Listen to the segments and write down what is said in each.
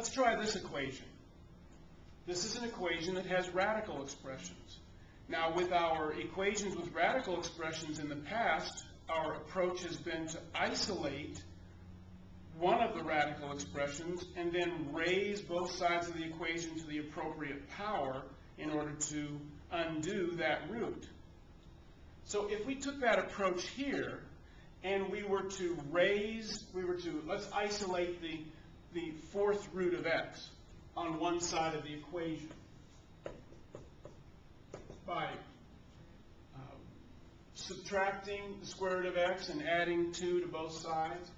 let's try this equation. This is an equation that has radical expressions. Now, with our equations with radical expressions in the past, our approach has been to isolate one of the radical expressions and then raise both sides of the equation to the appropriate power in order to undo that root. So if we took that approach here and we were to let's isolate the fourth root of x on one side of the equation by subtracting the square root of x and adding 2 to both sides.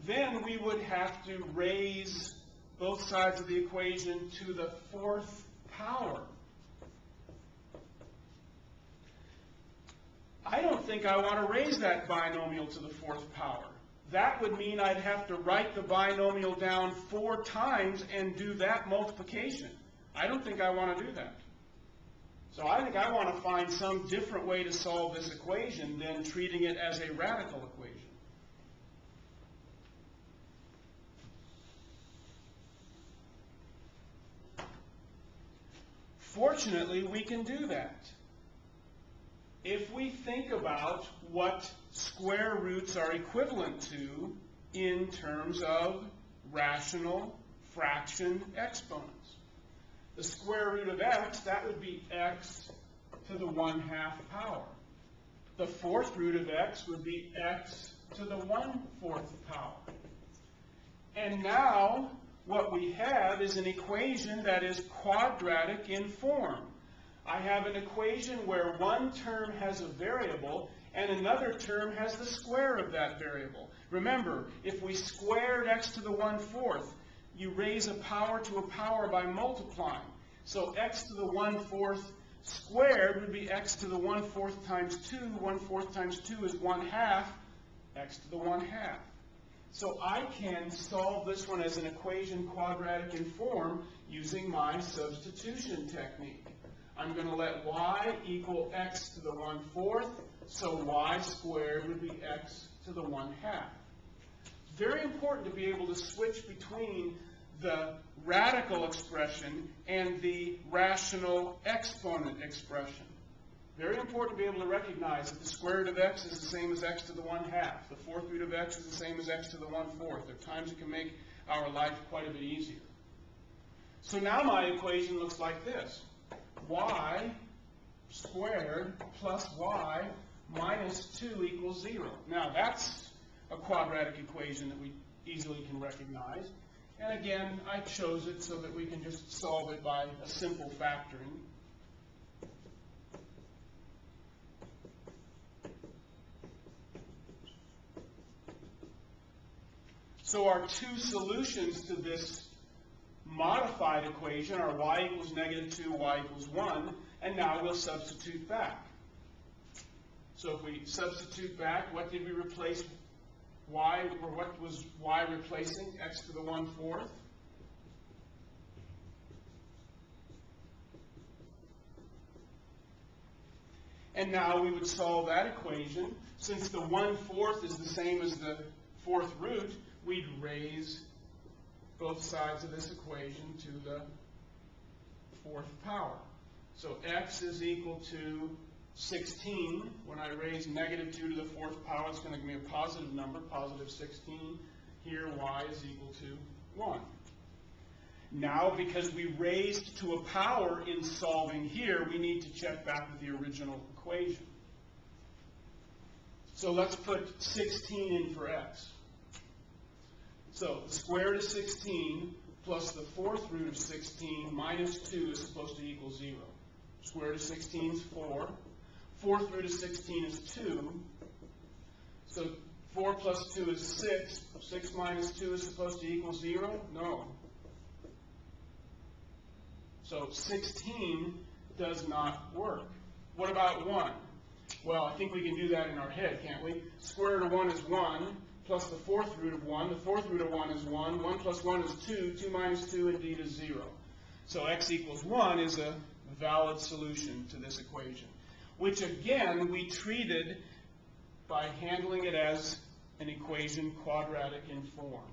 Then we would have to raise both sides of the equation to the fourth power. I don't think I want to raise that binomial to the fourth power. That would mean I'd have to write the binomial down 4 times and do that multiplication. I don't think I want to do that. So I think I want to find some different way to solve this equation than treating it as a radical equation. Fortunately, we can do that. If we think about what square roots are equivalent to in terms of rational fraction exponents. The square root of x, that would be x to the 1/2 power. The fourth root of x would be x to the 1/4 power. And now, what we have is an equation that is quadratic in form. I have an equation where one term has a variable and another term has the square of that variable. Remember, if we squared x to the 1/4, you raise a power to a power by multiplying. So x to the 1/4 squared would be x to the 1/4 times 2. 1/4 times 2 is 1/2, x to the 1/2. So I can solve this one as an equation quadratic in form using my substitution technique. I'm going to let y equal x to the 1/4, so y squared would be x to the 1/2. It's very important to be able to switch between the radical expression and the rational exponent expression. Very important to be able to recognize that the square root of x is the same as x to the 1/2. The fourth root of x is the same as x to the 1/4. There are times it can make our life quite a bit easier. So now my equation looks like this. Y squared plus y minus 2 equals 0. Now that's a quadratic equation that we easily can recognize. And again, I chose it so that we can just solve it by a simple factoring. So our two solutions to this modified equation are y equals -2, y equals 1, and now we'll substitute back. So if we substitute back, what did we replace y, or what was y replacing? X to the 1/4. And now we would solve that equation. Since the 1/4 is the same as the fourth root, we'd raise both sides of this equation to the fourth power. So x is equal to 16. When I raise -2 to the fourth power, it's going to give me a positive number, positive 16. Here, y is equal to 1. Now, because we raised to a power in solving here, we need to check back with the original equation. So let's put 16 in for x. So the square root of 16 plus the fourth root of 16 minus 2 is supposed to equal 0. Square root of 16 is 4. Fourth root of 16 is 2. So 4 plus 2 is 6. 6 minus 2 is supposed to equal 0? No. So 16 does not work. What about 1? Well, I think we can do that in our head, can't we? Square root of 1 is 1, plus the fourth root of 1. The fourth root of 1 is 1. 1 plus 1 is 2. 2 minus 2 indeed is 0. So x equals 1 is a valid solution to this equation, which again we treated by handling it as an equation quadratic in form.